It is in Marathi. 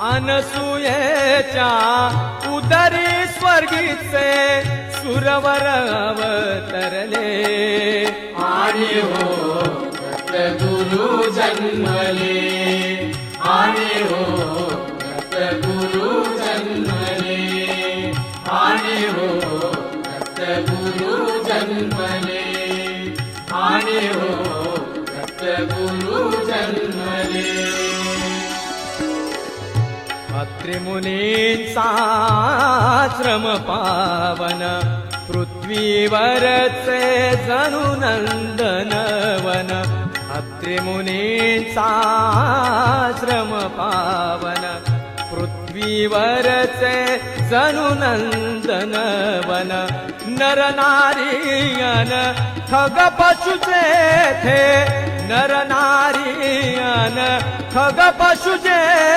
अनसूयेच्या उदरी स्वर्गीचे सुरवर अवतरले आणि हो गुरु जन्मले आणि हो गुरु जन्मले आणि हो गुरु जन्मले आणि हो गुरु जन्मले अत्रि मुनींचा आश्रम पावन पृथ्वीवरचे जणू नंदनवन अत्रि मुनींचा आश्रम पावन पृथ्वीवरचे जणू नंदनवन नर नारियन खग पशुचे थे नर नारियन खग पशुचे